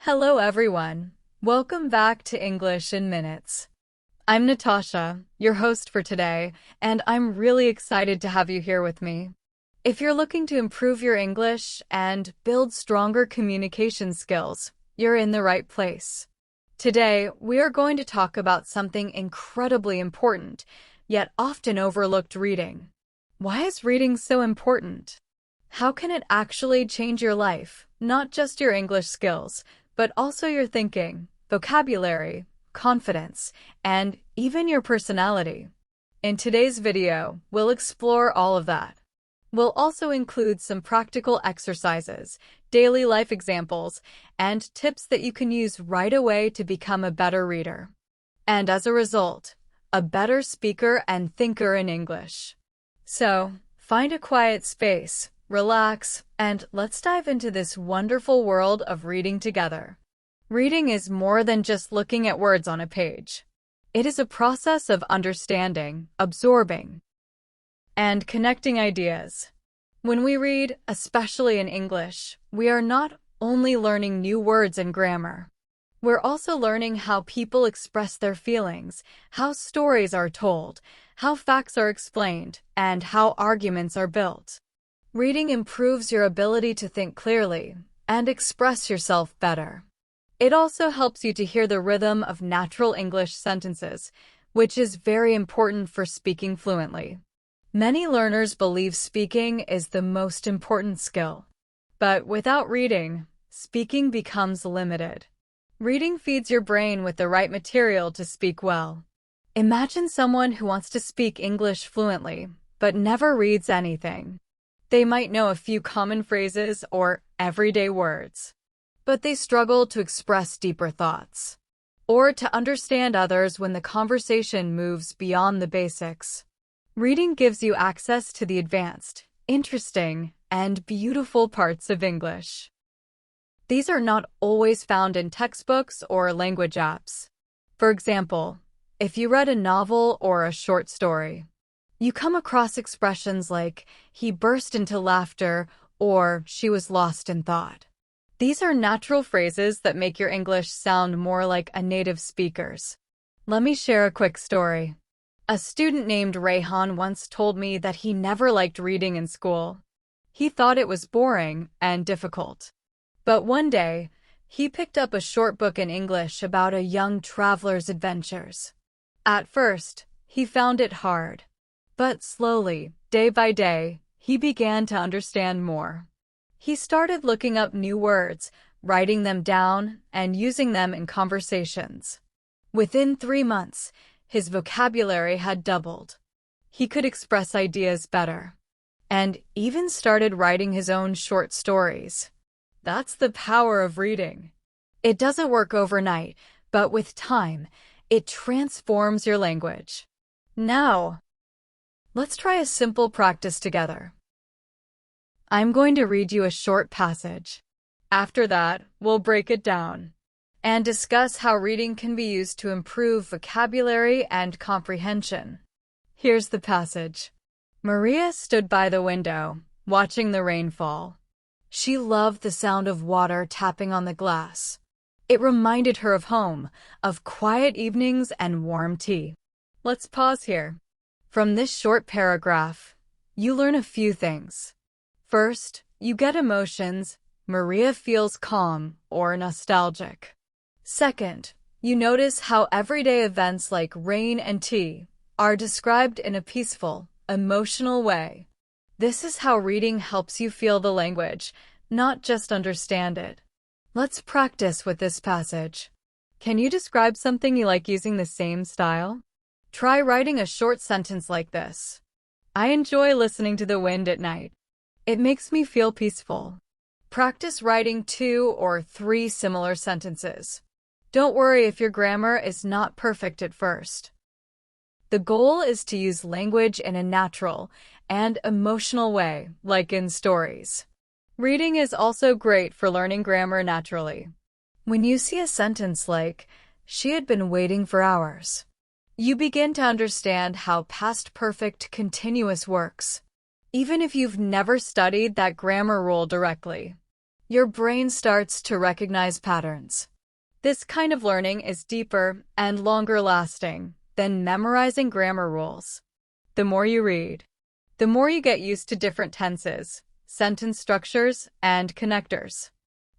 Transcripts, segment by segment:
Hello everyone. Welcome back to English in Minutes. I'm Natasha, your host for today, and I'm really excited to have you here with me. If you're looking to improve your English and build stronger communication skills, you're in the right place. Today, we are going to talk about something incredibly important, yet often overlooked: reading. Why is reading so important? How can it actually change your life, not just your English skills, but also your thinking, vocabulary, confidence, and even your personality? In today's video, we'll explore all of that. We'll also include some practical exercises, daily life examples, and tips that you can use right away to become a better reader. And as a result, a better speaker and thinker in English. So, find a quiet space, relax, and let's dive into this wonderful world of reading together. Reading is more than just looking at words on a page. It is a process of understanding, absorbing, and connecting ideas. When we read, especially in English, we are not only learning new words and grammar. We're also learning how people express their feelings, how stories are told, how facts are explained, and how arguments are built. Reading improves your ability to think clearly and express yourself better. It also helps you to hear the rhythm of natural English sentences, which is very important for speaking fluently. Many learners believe speaking is the most important skill. But without reading, speaking becomes limited. Reading feeds your brain with the right material to speak well. Imagine someone who wants to speak English fluently, but never reads anything. They might know a few common phrases or everyday words, but they struggle to express deeper thoughts or to understand others when the conversation moves beyond the basics. Reading gives you access to the advanced, interesting, and beautiful parts of English. These are not always found in textbooks or language apps. For example, if you read a novel or a short story, you come across expressions like, "he burst into laughter," or "she was lost in thought." These are natural phrases that make your English sound more like a native speaker's. Let me share a quick story. A student named Rayhan once told me that he never liked reading in school. He thought it was boring and difficult. But one day, he picked up a short book in English about a young traveler's adventures. At first, he found it hard. But slowly, day by day, he began to understand more. He started looking up new words, writing them down, and using them in conversations. Within 3 months, his vocabulary had doubled. He could express ideas better, and even started writing his own short stories. That's the power of reading. It doesn't work overnight, but with time, it transforms your language. Now, let's try a simple practice together. I'm going to read you a short passage. After that, we'll break it down and discuss how reading can be used to improve vocabulary and comprehension. Here's the passage. Maria stood by the window, watching the rain fall. She loved the sound of water tapping on the glass. It reminded her of home, of quiet evenings and warm tea. Let's pause here. From this short paragraph, you learn a few things. First, you get emotions. Maria feels calm or nostalgic. Second, you notice how everyday events like rain and tea are described in a peaceful, emotional way. This is how reading helps you feel the language, not just understand it. Let's practice with this passage. Can you describe something you like using the same style? Try writing a short sentence like this. I enjoy listening to the wind at night. It makes me feel peaceful. Practice writing 2 or 3 similar sentences. Don't worry if your grammar is not perfect at first. The goal is to use language in a natural and emotional way, like in stories. Reading is also great for learning grammar naturally. When you see a sentence like, "She had been waiting for hours," you begin to understand how past perfect continuous works, even if you've never studied that grammar rule directly. your brain starts to recognize patterns. This kind of learning is deeper and longer lasting than memorizing grammar rules. The more you read, the more you get used to different tenses, sentence structures, and connectors.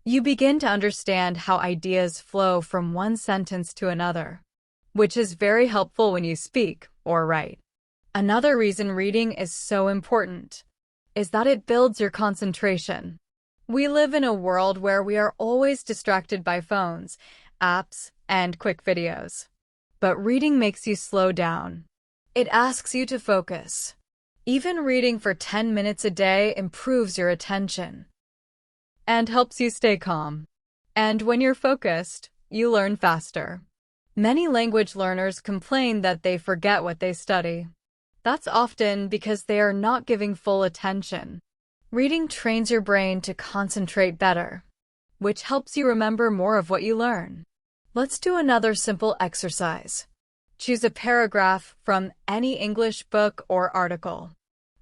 You begin to understand how ideas flow from one sentence to another, which is very helpful when you speak or write. Another reason reading is so important is that it builds your concentration. We live in a world where we are always distracted by phones, apps, and quick videos. But reading makes you slow down. It asks you to focus. Even reading for 10 minutes a day improves your attention and helps you stay calm. And when you're focused, you learn faster. Many language learners complain that they forget what they study. That's often because they are not giving full attention. Reading trains your brain to concentrate better, which helps you remember more of what you learn. Let's do another simple exercise. Choose a paragraph from any English book or article.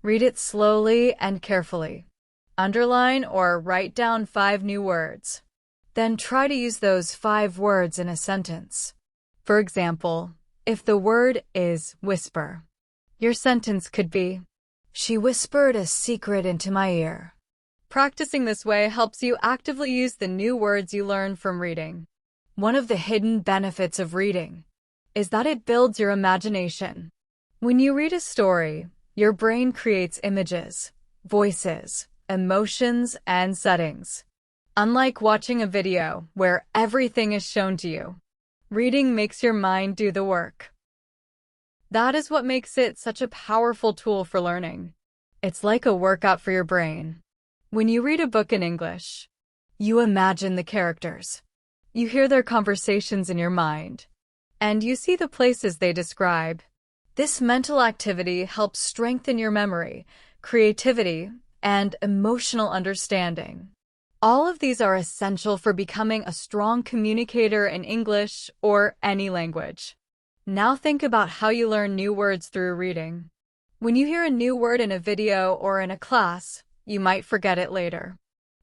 Read it slowly and carefully. Underline or write down 5 new words. Then try to use those 5 words in a sentence. For example, if the word is whisper, your sentence could be, "She whispered a secret into my ear." Practicing this way helps you actively use the new words you learn from reading. One of the hidden benefits of reading is that it builds your imagination. When you read a story, your brain creates images, voices, emotions, and settings. Unlike watching a video where everything is shown to you, reading makes your mind do the work. That is what makes it such a powerful tool for learning. It's like a workout for your brain. When you read a book in English, you imagine the characters. You hear their conversations in your mind, and you see the places they describe. This mental activity helps strengthen your memory, creativity, and emotional understanding. All of these are essential for becoming a strong communicator in English or any language. Now think about how you learn new words through reading. When you hear a new word in a video or in a class, you might forget it later.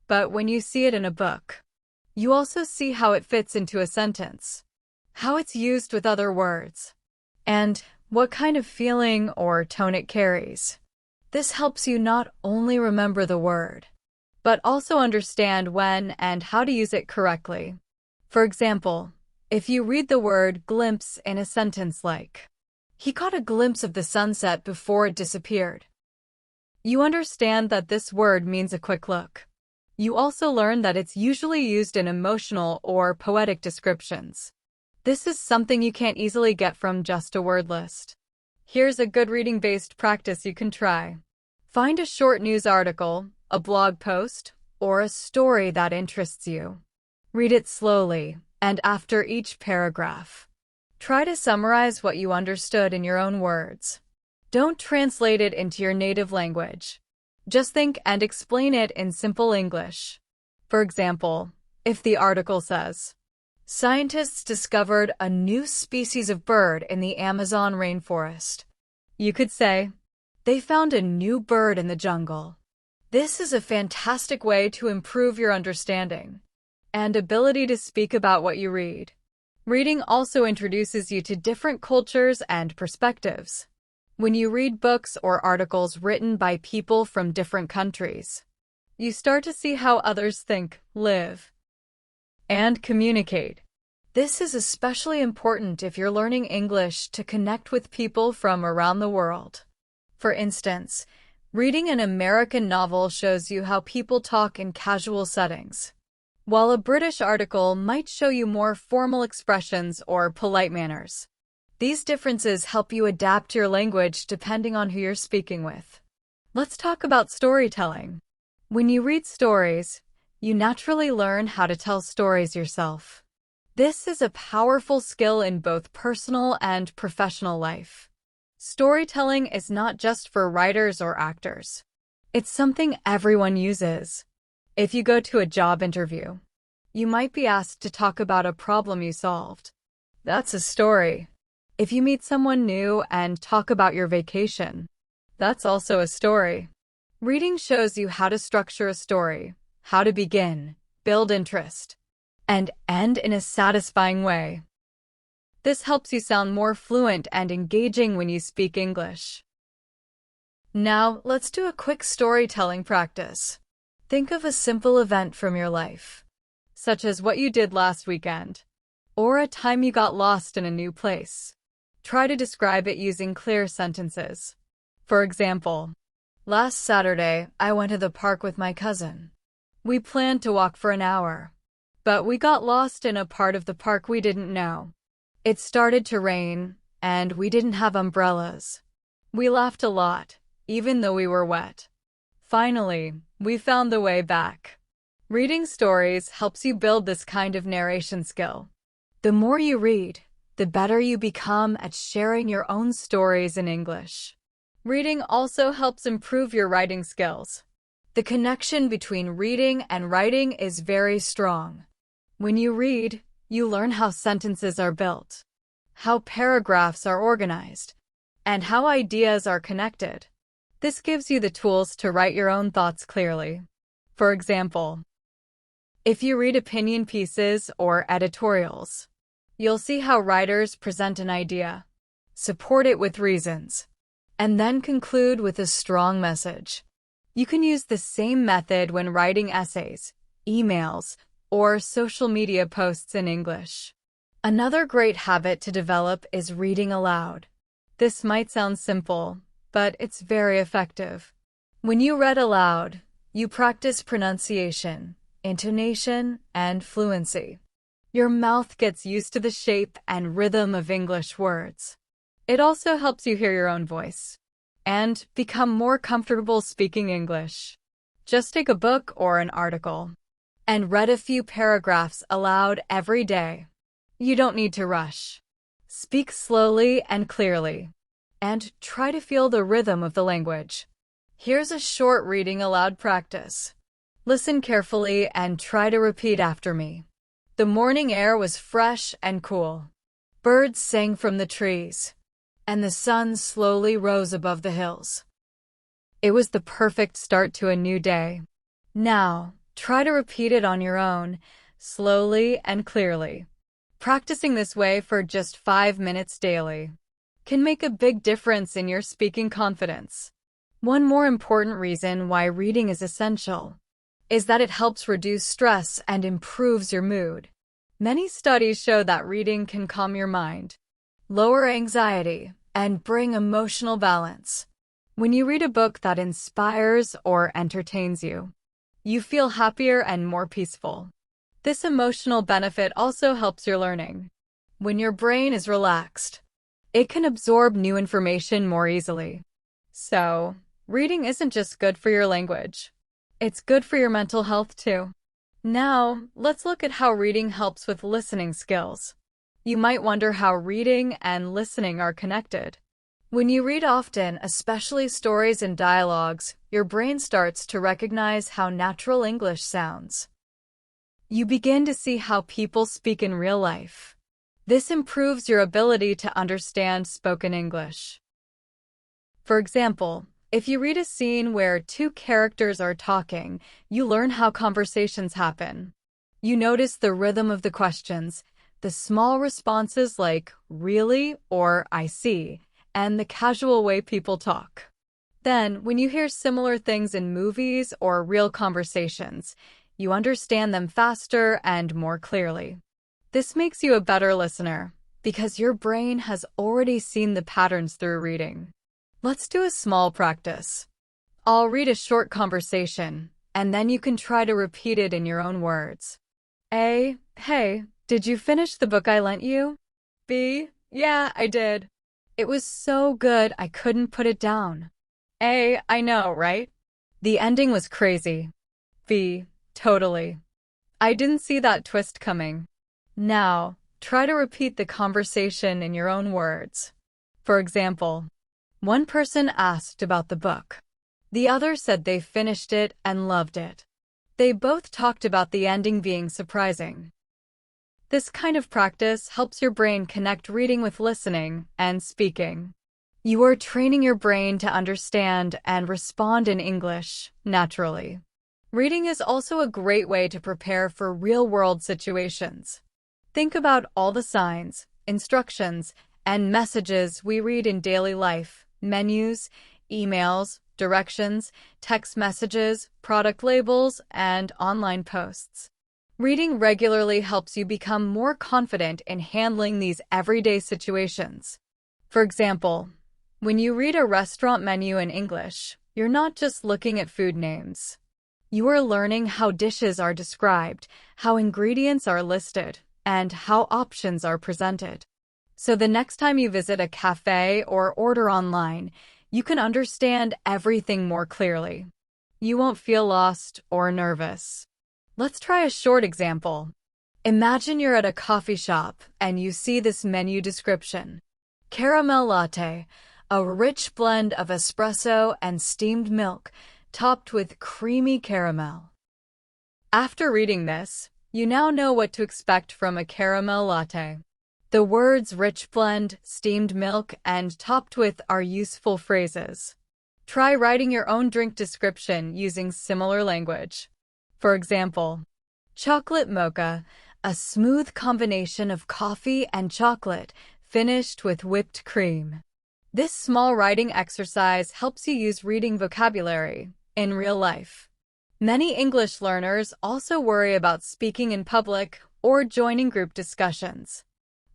But when you see it in a book, you also see how it fits into a sentence, how it's used with other words, and what kind of feeling or tone it carries. This helps you not only remember the word, but also understand when and how to use it correctly. For example, if you read the word glimpse in a sentence like, "He caught a glimpse of the sunset before it disappeared," you understand that this word means a quick look. You also learn that it's usually used in emotional or poetic descriptions. This is something you can't easily get from just a word list. Here's a good reading-based practice you can try. Find a short news article, a blog post, or a story that interests you. Read it slowly, and after each paragraph, try to summarize what you understood in your own words. Don't translate it into your native language. Just think and explain it in simple English. For example, if the article says, "Scientists discovered a new species of bird in the Amazon rainforest," you could say, "They found a new bird in the jungle." This is a fantastic way to improve your understanding and ability to speak about what you read. Reading also introduces you to different cultures and perspectives. When you read books or articles written by people from different countries, you start to see how others think, live, and communicate. This is especially important if you're learning English to connect with people from around the world. For instance, reading an American novel shows you how people talk in casual settings, while a British article might show you more formal expressions or polite manners. These differences help you adapt your language depending on who you're speaking with. Let's talk about storytelling. When you read stories, you naturally learn how to tell stories yourself. This is a powerful skill in both personal and professional life. Storytelling is not just for writers or actors. It's something everyone uses. If you go to a job interview, you might be asked to talk about a problem you solved. That's a story. If you meet someone new and talk about your vacation, that's also a story. Reading shows you how to structure a story, how to begin, build interest, and end in a satisfying way. This helps you sound more fluent and engaging when you speak English. Now, let's do a quick storytelling practice. Think of a simple event from your life, such as what you did last weekend, or a time you got lost in a new place. Try to describe it using clear sentences. For example, last Saturday, I went to the park with my cousin. We planned to walk for an hour, but we got lost in a part of the park we didn't know. It started to rain, and we didn't have umbrellas. We laughed a lot, even though we were wet. Finally, we found the way back. Reading stories helps you build this kind of narration skill. The more you read, the better you become at sharing your own stories in English. Reading also helps improve your writing skills. The connection between reading and writing is very strong. When you read, you learn how sentences are built, how paragraphs are organized, and how ideas are connected. This gives you the tools to write your own thoughts clearly. For example, if you read opinion pieces or editorials, you'll see how writers present an idea, support it with reasons, and then conclude with a strong message. You can use the same method when writing essays, emails, or social media posts in English. Another great habit to develop is reading aloud. This might sound simple, but it's very effective. When you read aloud, you practice pronunciation, intonation, and fluency. Your mouth gets used to the shape and rhythm of English words. It also helps you hear your own voice and become more comfortable speaking English. Just take a book or an article and read a few paragraphs aloud every day. You don't need to rush. Speak slowly and clearly, and try to feel the rhythm of the language. Here's a short reading aloud practice. Listen carefully and try to repeat after me. The morning air was fresh and cool. Birds sang from the trees, and the sun slowly rose above the hills. It was the perfect start to a new day. Now, try to repeat it on your own, slowly and clearly. Practicing this way for just 5 minutes daily can make a big difference in your speaking confidence. One more important reason why reading is essential is that it helps reduce stress and improves your mood. Many studies show that reading can calm your mind, lower anxiety, and bring emotional balance. When you read a book that inspires or entertains you, you feel happier and more peaceful. This emotional benefit also helps your learning. When your brain is relaxed, it can absorb new information more easily. So, reading isn't just good for your language. It's good for your mental health too. Now, let's look at how reading helps with listening skills. You might wonder how reading and listening are connected. When you read often, especially stories and dialogues, your brain starts to recognize how natural English sounds. You begin to see how people speak in real life. This improves your ability to understand spoken English. For example, if you read a scene where two characters are talking, you learn how conversations happen. You notice the rhythm of the questions, the small responses like "really" or "I see," and the casual way people talk. Then, when you hear similar things in movies or real conversations, you understand them faster and more clearly. This makes you a better listener because your brain has already seen the patterns through reading. Let's do a small practice. I'll read a short conversation, and then you can try to repeat it in your own words. A. Hey, did you finish the book I lent you? B. Yeah, I did. It was so good I couldn't put it down. A. I know, right? The ending was crazy. B. Totally. I didn't see that twist coming. Now, try to repeat the conversation in your own words. For example, one person asked about the book. The other said they finished it and loved it. They both talked about the ending being surprising. This kind of practice helps your brain connect reading with listening and speaking. You are training your brain to understand and respond in English naturally. Reading is also a great way to prepare for real-world situations. Think about all the signs, instructions, and messages we read in daily life: menus, emails, directions, text messages, product labels, and online posts. Reading regularly helps you become more confident in handling these everyday situations. For example, when you read a restaurant menu in English, you're not just looking at food names. You are learning how dishes are described, how ingredients are listed, and how options are presented. So the next time you visit a cafe or order online, you can understand everything more clearly. You won't feel lost or nervous. Let's try a short example. Imagine you're at a coffee shop and you see this menu description: caramel latte, a rich blend of espresso and steamed milk, topped with creamy caramel. After reading this, you now know what to expect from a caramel latte. The words rich blend, steamed milk, and topped with are useful phrases. Try writing your own drink description using similar language. For example, chocolate mocha, a smooth combination of coffee and chocolate, finished with whipped cream. This small writing exercise helps you use reading vocabulary in real life. Many English learners also worry about speaking in public or joining group discussions.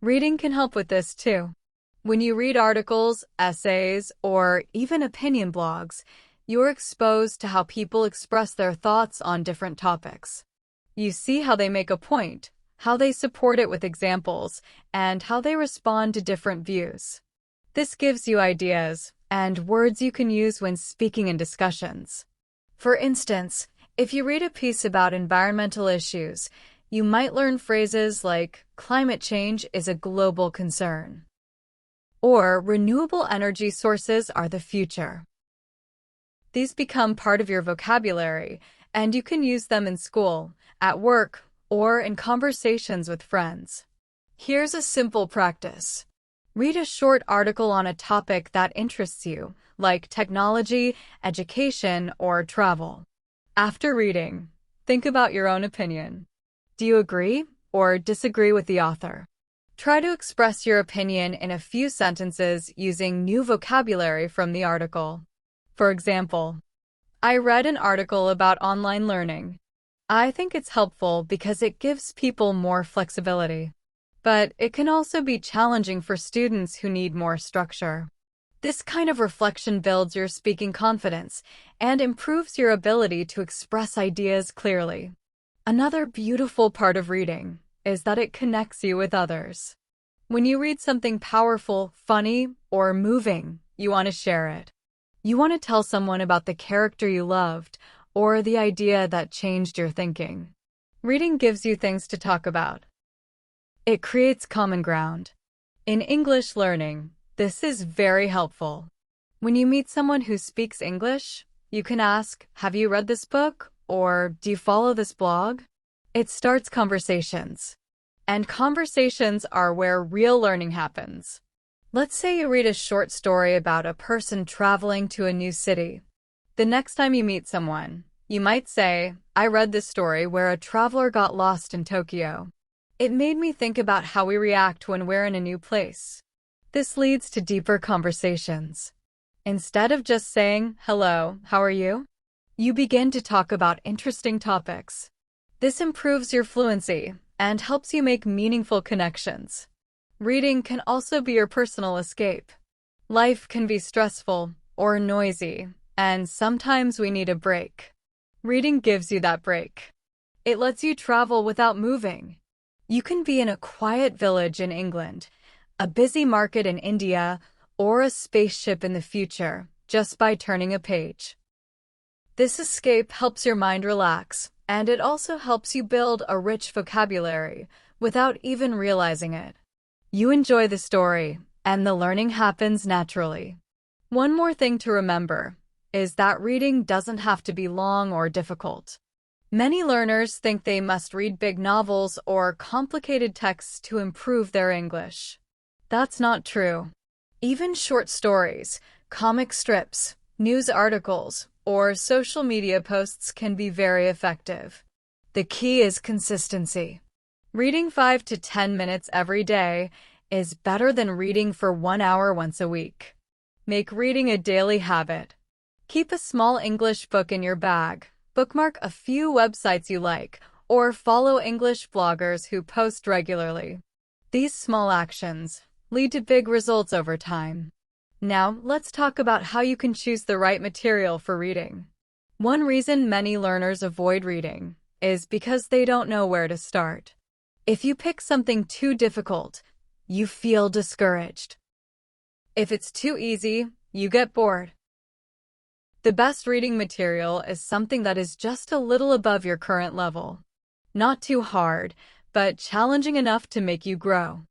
Reading can help with this too. When you read articles, essays, or even opinion blogs, you're exposed to how people express their thoughts on different topics. You see how they make a point, how they support it with examples, and how they respond to different views. This gives you ideas and words you can use when speaking in discussions. For instance, if you read a piece about environmental issues, you might learn phrases like climate change is a global concern, or renewable energy sources are the future. These become part of your vocabulary, and you can use them in school, at work, or in conversations with friends. Here's a simple practice. Read a short article on a topic that interests you, like technology, education, or travel. After reading, think about your own opinion. Do you agree or disagree with the author? Try to express your opinion in a few sentences using new vocabulary from the article. For example, I read an article about online learning. I think it's helpful because it gives people more flexibility. But it can also be challenging for students who need more structure. This kind of reflection builds your speaking confidence and improves your ability to express ideas clearly. Another beautiful part of reading is that it connects you with others. When you read something powerful, funny, or moving, you want to share it. You want to tell someone about the character you loved or the idea that changed your thinking. Reading gives you things to talk about. It creates common ground. In English learning, this is very helpful. When you meet someone who speaks English, you can ask, "Have you read this book?" or "Do you follow this blog?" It starts conversations. And conversations are where real learning happens. Let's say you read a short story about a person traveling to a new city. The next time you meet someone, you might say, "I read this story where a traveler got lost in Tokyo. It made me think about how we react when we're in a new place." This leads to deeper conversations. Instead of just saying, "Hello, how are you?" you begin to talk about interesting topics. This improves your fluency and helps you make meaningful connections. Reading can also be your personal escape. Life can be stressful or noisy, and sometimes we need a break. Reading gives you that break. It lets you travel without moving. You can be in a quiet village in England, a busy market in India, or a spaceship in the future, just by turning a page. This escape helps your mind relax, and it also helps you build a rich vocabulary without even realizing it. You enjoy the story, and the learning happens naturally. One more thing to remember is that reading doesn't have to be long or difficult. Many learners think they must read big novels or complicated texts to improve their English. That's not true. Even short stories, comic strips, news articles, or social media posts can be very effective. The key is consistency. Reading 5 to 10 minutes every day is better than reading for 1 hour once a week. Make reading a daily habit. Keep a small English book in your bag, bookmark a few websites you like, or follow English bloggers who post regularly. These small actions lead to big results over time. Now, let's talk about how you can choose the right material for reading. One reason many learners avoid reading is because they don't know where to start. If you pick something too difficult, you feel discouraged. If it's too easy, you get bored. The best reading material is something that is just a little above your current level. Not too hard, but challenging enough to make you grow.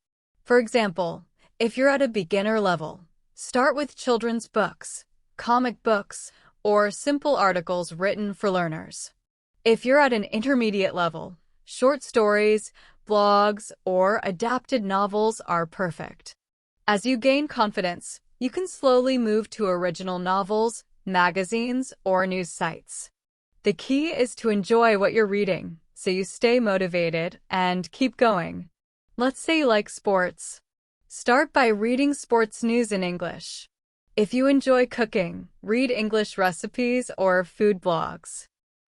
For example, if you're at a beginner level, start with children's books, comic books, or simple articles written for learners. If you're at an intermediate level, short stories, blogs, or adapted novels are perfect. As you gain confidence, you can slowly move to original novels, magazines, or news sites. The key is to enjoy what you're reading, so you stay motivated and keep going. Let's say you like sports. Start by reading sports news in English. If you enjoy cooking, read English recipes or food blogs.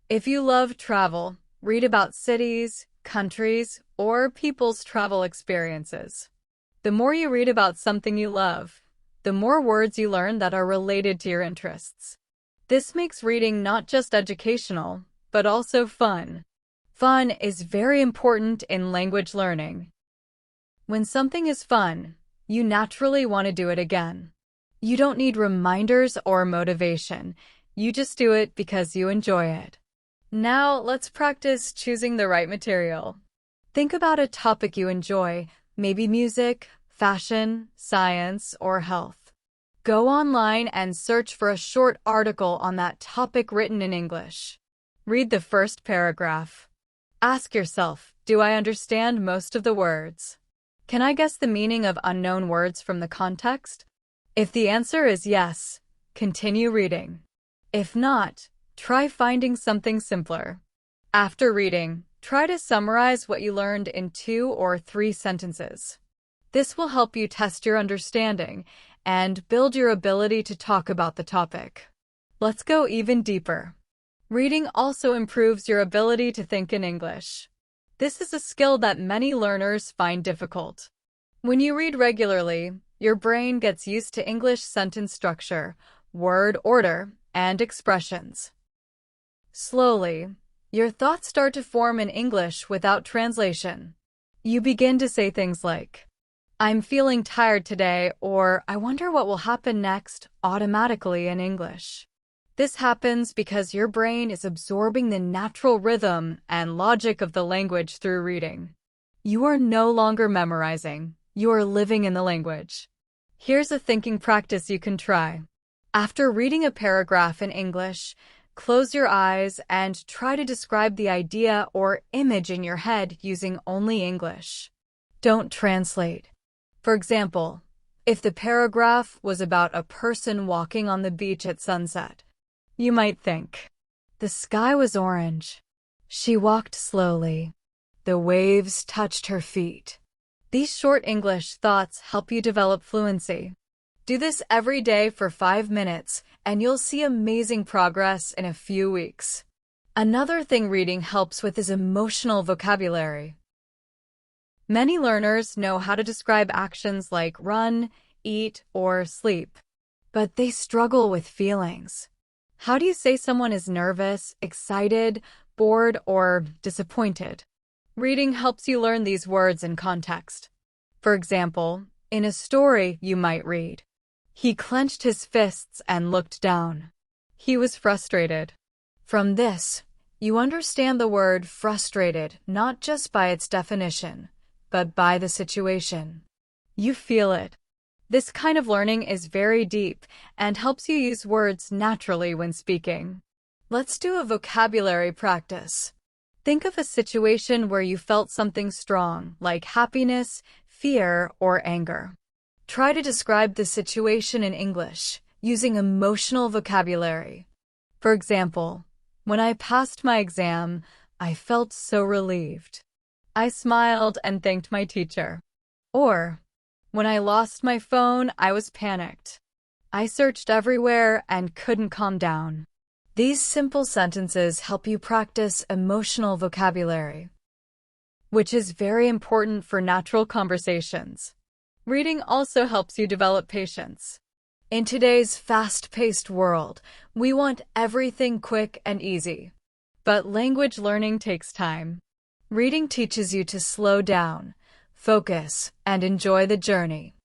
If you love travel, read about cities, countries, or people's travel experiences. The more you read about something you love, the more words you learn that are related to your interests. This makes reading not just educational, but also fun. Fun is very important in language learning. When something is fun, you naturally want to do it again. You don't need reminders or motivation. You just do it because you enjoy it. Now, let's practice choosing the right material. Think about a topic you enjoy, maybe music, fashion, science, or health. Go online and search for a short article on that topic written in English. Read the first paragraph. Ask yourself, do I understand most of the words? Can I guess the meaning of unknown words from the context? If the answer is yes, continue reading. If not, try finding something simpler. After reading, try to summarize what you learned in 2 or 3 sentences. This will help you test your understanding and build your ability to talk about the topic. Let's go even deeper. Reading also improves your ability to think in English. This is a skill that many learners find difficult. When you read regularly, your brain gets used to English sentence structure, word order, and expressions. Slowly, your thoughts start to form in English without translation. You begin to say things like, I'm feeling tired today, or I wonder what will happen next, automatically in English. This happens because your brain is absorbing the natural rhythm and logic of the language through reading. You are no longer memorizing, you are living in the language. Here's a thinking practice you can try. After reading a paragraph in English, close your eyes and try to describe the idea or image in your head using only English. Don't translate. For example, if the paragraph was about a person walking on the beach at sunset, you might think, the sky was orange. She walked slowly. The waves touched her feet. These short English thoughts help you develop fluency. Do this every day for 5 minutes, and you'll see amazing progress in a few weeks. Another thing reading helps with is emotional vocabulary. Many learners know how to describe actions like run, eat, or sleep, but they struggle with feelings. How do you say someone is nervous, excited, bored, or disappointed? Reading helps you learn these words in context. For example, in a story you might read, he clenched his fists and looked down. He was frustrated. From this, you understand the word frustrated not just by its definition, but by the situation. You feel it. This kind of learning is very deep and helps you use words naturally when speaking. Let's do a vocabulary practice. Think of a situation where you felt something strong, like happiness, fear, or anger. Try to describe the situation in English, using emotional vocabulary. For example, when I passed my exam, I felt so relieved. I smiled and thanked my teacher. Or, when I lost my phone, I was panicked. I searched everywhere and couldn't calm down. These simple sentences help you practice emotional vocabulary, which is very important for natural conversations. Reading also helps you develop patience. In today's fast-paced world, we want everything quick and easy. But language learning takes time. Reading teaches you to slow down, focus, and enjoy the journey.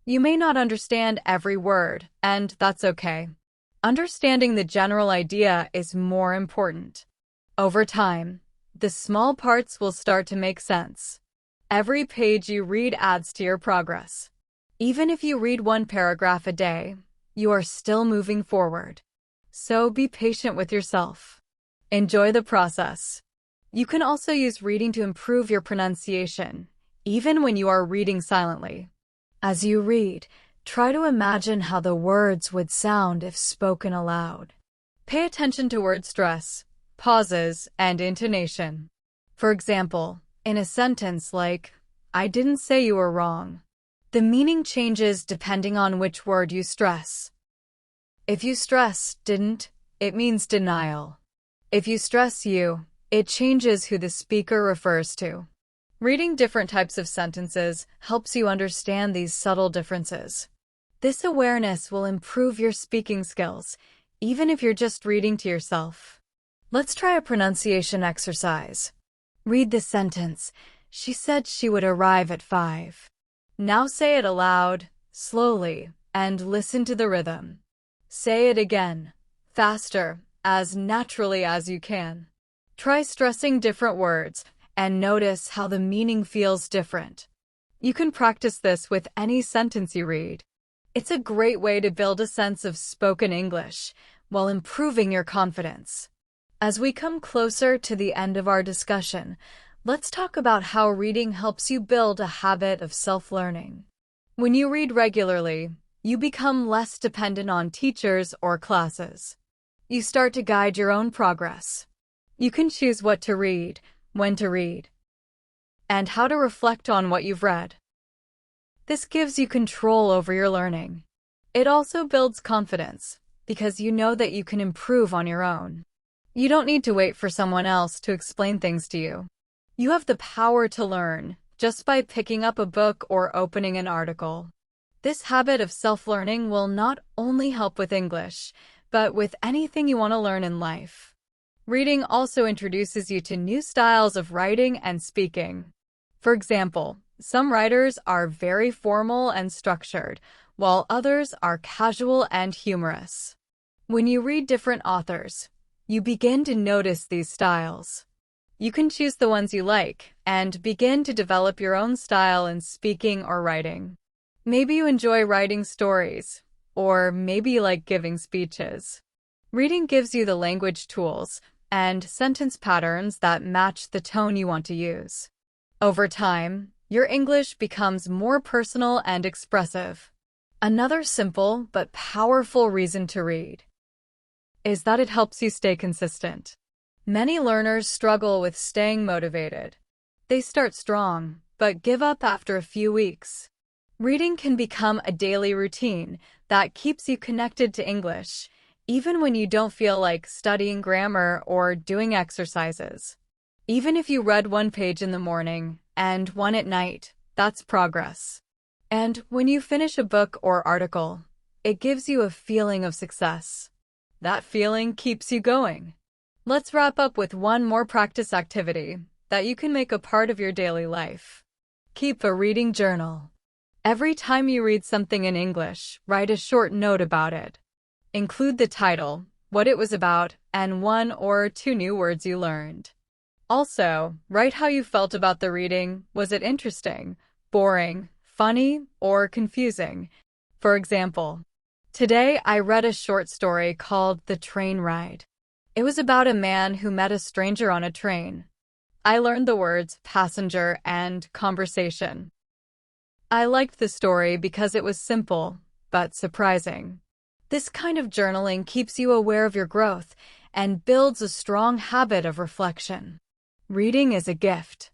You may not understand every word, and that's okay. Understanding the general idea is more important. Over time, the small parts will start to make sense. Every page you read adds to your progress. Even if you read one paragraph a day, you are still moving forward. So be patient with yourself. Enjoy the process. You can also use reading to improve your pronunciation, even when you are reading silently. As you read, try to imagine how the words would sound if spoken aloud. Pay attention to word stress, pauses, and intonation. For example, in a sentence like, "I didn't say you were wrong," the meaning changes depending on which word you stress. If you stress didn't, it means denial. If you stress you, it changes who the speaker refers to. Reading different types of sentences helps you understand these subtle differences. This awareness will improve your speaking skills, even if you're just reading to yourself. Let's try a pronunciation exercise. Read the sentence, "She said she would arrive at 5. Now say it aloud, slowly, and listen to the rhythm. Say it again, faster, as naturally as you can. Try stressing different words and notice how the meaning feels different. You can practice this with any sentence you read. It's a great way to build a sense of spoken English while improving your confidence. As we come closer to the end of our discussion, let's talk about how reading helps you build a habit of self-learning. When you read regularly, you become less dependent on teachers or classes. You start to guide your own progress. You can choose what to read, when to read, and how to reflect on what you've read. This gives you control over your learning. It also builds confidence, because you know that you can improve on your own. You don't need to wait for someone else to explain things to you. You have the power to learn just by picking up a book or opening an article. This habit of self-learning will not only help with English, but with anything you want to learn in life. Reading also introduces you to new styles of writing and speaking. For example, some writers are very formal and structured, while others are casual and humorous. When you read different authors, you begin to notice these styles. You can choose the ones you like and begin to develop your own style in speaking or writing. Maybe you enjoy writing stories, or maybe you like giving speeches. Reading gives you the language tools and sentence patterns that match the tone you want to use. Over time, your English becomes more personal and expressive. Another simple but powerful reason to read is that it helps you stay consistent. Many learners struggle with staying motivated. They start strong, but give up after a few weeks. Reading can become a daily routine that keeps you connected to English, even when you don't feel like studying grammar or doing exercises. Even if you read one page in the morning and one at night, that's progress. And when you finish a book or article, it gives you a feeling of success. That feeling keeps you going. Let's wrap up with one more practice activity that you can make a part of your daily life. Keep a reading journal. Every time you read something in English, write a short note about it. Include the title, what it was about, and 1 or 2 new words you learned. Also, write how you felt about the reading. Was it interesting, boring, funny, or confusing? For example, today I read a short story called The Train Ride. It was about a man who met a stranger on a train. I learned the words passenger and conversation. I liked the story because it was simple, but surprising. This kind of journaling keeps you aware of your growth and builds a strong habit of reflection. Reading is a gift.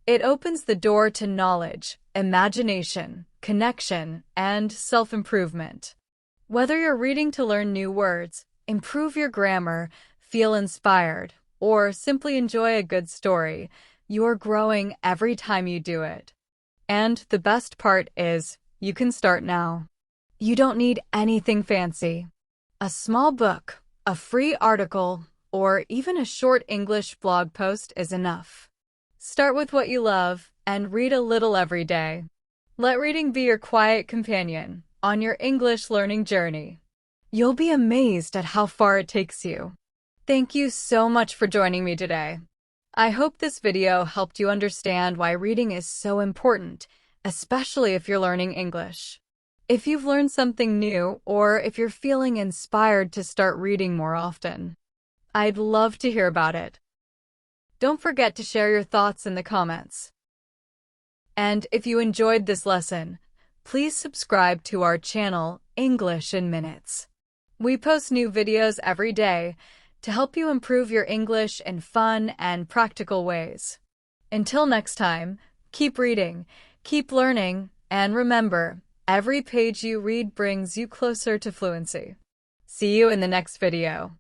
It opens the door to knowledge, imagination, connection, and self-improvement. Whether you're reading to learn new words, improve your grammar, feel inspired, or simply enjoy a good story, you're growing every time you do it. And the best part is, you can start now. You don't need anything fancy. A small book, a free article, or even a short English blog post is enough. Start with what you love and read a little every day. Let reading be your quiet companion on your English learning journey. You'll be amazed at how far it takes you. Thank you so much for joining me today. I hope this video helped you understand why reading is so important, especially if you're learning English. If you've learned something new, or if you're feeling inspired to start reading more often, I'd love to hear about it. Don't forget to share your thoughts in the comments. And if you enjoyed this lesson, please subscribe to our channel, English in Minutes. We post new videos every day to help you improve your English in fun and practical ways. Until next time, keep reading, keep learning, and remember, every page you read brings you closer to fluency. See you in the next video.